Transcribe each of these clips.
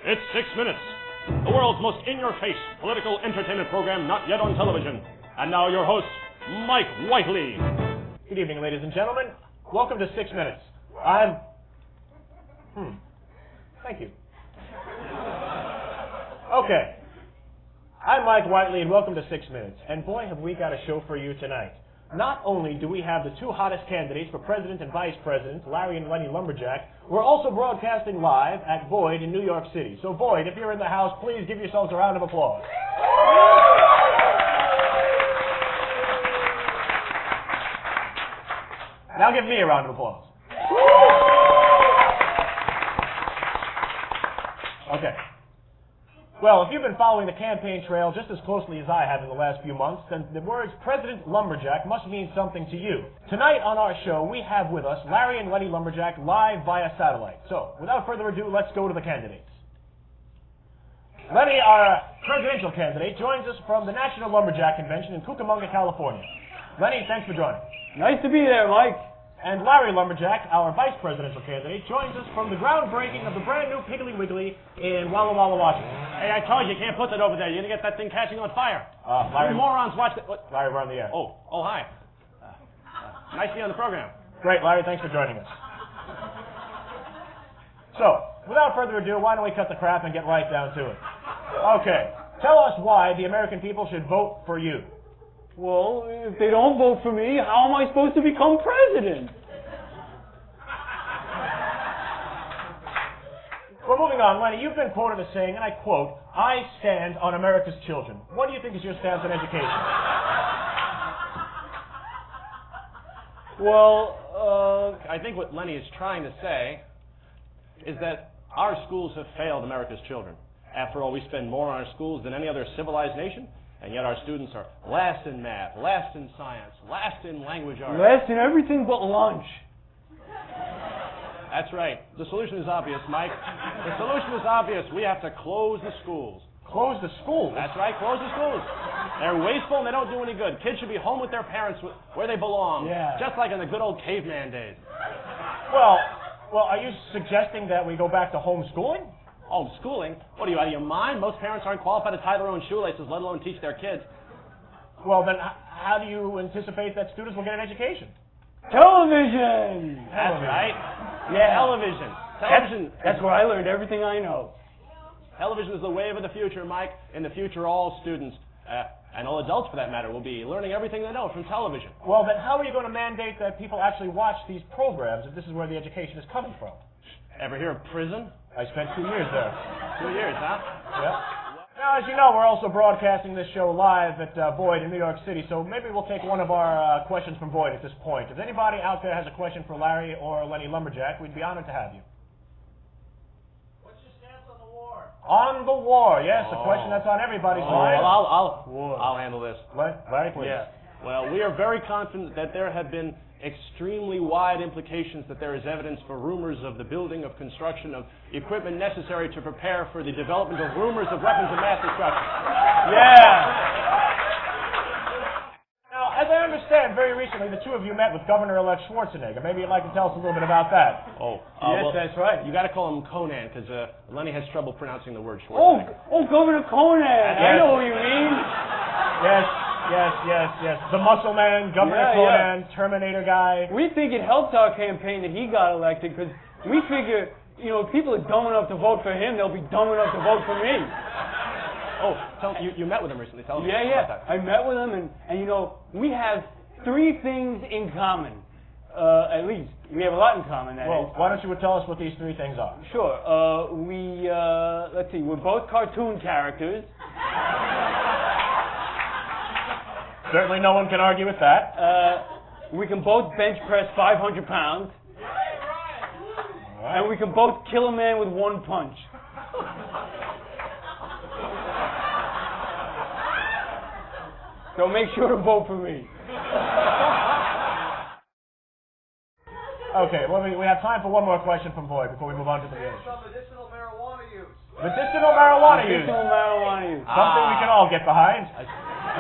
It's 6 Minutes, the world's most in-your-face political entertainment program not yet on television. And now your host, Mike Whiteley. Good evening, ladies and gentlemen. Welcome to 6 Minutes. Thank you. Okay. I'm Mike Whiteley, and welcome to 6 Minutes. And boy, have we got a show for you tonight. Not only do we have the two hottest candidates for president and vice president, Larry and Lenny Lumberjack, we're also broadcasting live at Boyd in New York City. So Boyd, if you're in the house, please give yourselves a round of applause. Now give me a round of applause. Okay. Well, if you've been following the campaign trail just as closely as I have in the last few months, then the words President Lumberjack must mean something to you. Tonight on our show, we have with us Larry and Lenny Lumberjack live via satellite. So, without further ado, let's go to the candidates. Lenny, our presidential candidate, joins us from the National Lumberjack Convention in Cucamonga, California. Lenny, thanks for joining. Nice to be there, Mike. And Larry Lumberjack, our vice presidential candidate, joins us from the groundbreaking of the brand new Piggly Wiggly in Walla Walla, Washington. Hey, I told you, you can't put that over there. You're going to get that thing catching on fire. Larry, you morons watch that. What? Larry, we're on the air. Oh, hi. Nice to be on the program. Great, Larry, thanks for joining us. So, without further ado, why don't we cut the crap and get right down to it? Okay, tell us why the American people should vote for you. Well, if they don't vote for me, how am I supposed to become president? Well, moving on, Lenny, you've been quoted as saying, and I quote, "I stand on America's children." What do you think is your stance on education? Well, I think what Lenny is trying to say is that our schools have failed America's children. After all, we spend more on our schools than any other civilized nation, and yet our students are last in math, last in science, last in language arts. less than everything but lunch. That's right. The solution is obvious, Mike. The solution is obvious. We have to close the schools. Close the schools? That's right, close the schools. They're wasteful and they don't do any good. Kids should be home with their parents where they belong. Yeah. Just like in the good old caveman days. Well, are you suggesting that we go back to homeschooling? Homeschooling? What are you, out of your mind? Most parents aren't qualified to tie their own shoelaces, let alone teach their kids. Well, then how do you anticipate that students will get an education? Television! That's right. Yeah. Television. That's where I learned everything I know. Television is the wave of the future, Mike. In the future, all students, and all adults for that matter, will be learning everything they know from television. Well, then how are you going to mandate that people actually watch these programs if this is where the education is coming from? Ever hear of prison? I spent 2 years there. 2 years, huh? Yeah. Now, as you know, we're also broadcasting this show live at Boyd in New York City, so maybe we'll take one of our questions from Boyd at this point. If anybody out there has a question for Larry or Lenny Lumberjack, we'd be honored to have you. What's your stance on the war? On the war, yes, a question that's on everybody's mind. Well, I'll handle this. Larry, please. Yeah. Well, we are very confident that there have been extremely wide implications that there is evidence for rumors of the building of construction of equipment necessary to prepare for the development of rumors of weapons of mass destruction. Yeah. Now, as I understand, very recently the two of you met with Governor-elect Schwarzenegger. Maybe you'd like to tell us a little bit about that. Yes, that's right. You got to call him Conan because Lenny has trouble pronouncing the word Schwarzenegger. Oh, Governor Conan. I know who you mean. Yes. The Muscle Man, Governor Conan, Terminator guy. We think it helps our campaign that he got elected because we figure, if people are dumb enough to vote for him, they'll be dumb enough to vote for me. You met with him recently. Tell us about that. I met with him, and we have 3 things in common. At least. We have a lot in common, that is. Why don't you tell us what these 3 things are? Sure. Let's see, we're both cartoon characters. Certainly no one can argue with that. We can both bench press 500 pounds. Right. And we can both kill a man with 1 punch. So make sure to vote for me. Okay, well, we have time for one more question from Boyd before we move on to the news. Some medicinal marijuana use. Medicinal marijuana use. Medicinal marijuana use. Something we can all get behind.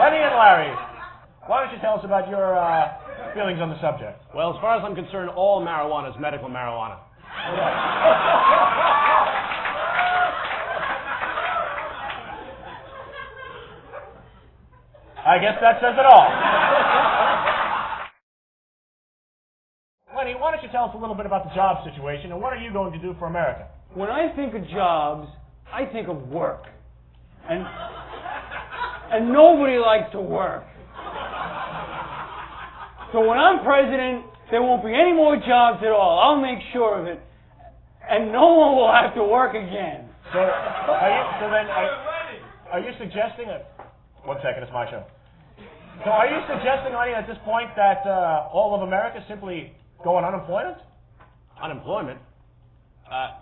Lenny and Larry, why don't you tell us about your feelings on the subject? Well, as far as I'm concerned, all marijuana is medical marijuana. I guess that says it all. Lenny, why don't you tell us a little bit about the job situation, and what are you going to do for America? When I think of jobs, I think of work. And nobody likes to work. So when I'm president, there won't be any more jobs at all. I'll make sure of it. And no one will have to work again. So, are you suggesting that... 1 second, it's my show. So are you suggesting, Lenny, at this point that all of America simply go on unemployment? Unemployment?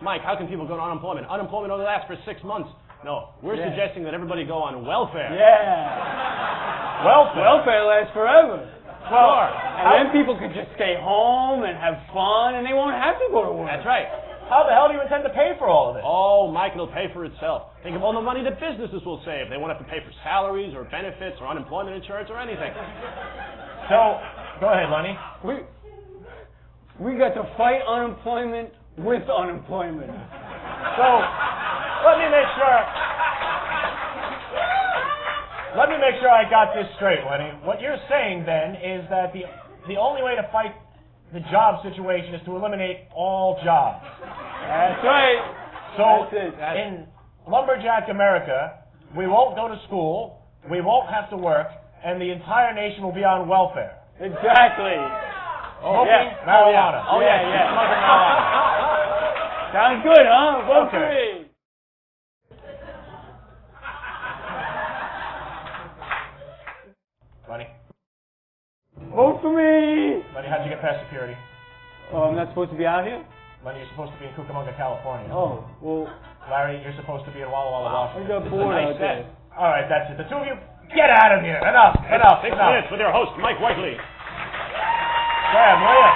Mike, how can people go on unemployment? Unemployment only lasts for 6 months. No, we're suggesting that everybody go on welfare. Yeah. Welfare? Welfare lasts forever. Well, and then people could just stay home and have fun, and they won't have to go to work. That's right. How the hell do you intend to pay for all of it? Oh, Mike, it'll pay for itself. Think of all the money that businesses will save. They won't have to pay for salaries or benefits or unemployment insurance or anything. So, go ahead, Lenny. We got to fight unemployment with unemployment. So, let me make sure I got this straight, Lenny. What you're saying then is that the only way to fight the job situation is to eliminate all jobs. That's right. So, That's it. in lumberjack America, we won't go to school, we won't have to work, and the entire nation will be on welfare. Exactly. Smoking marijuana. Oh, yeah. Smoking marijuana. Sounds good, huh? Vote for me. Lenny? Vote for me. Lenny, how'd you get past security? Oh, I'm not supposed to be out here? Lenny, you're supposed to be in Cucamonga, California. Oh, well, Larry, you're supposed to be in Walla Walla, I Washington. got bored out there. All right, that's it. The two of you, get out of here. Enough. 6 minutes with your host, Mike Whiteley. Grab, will ya?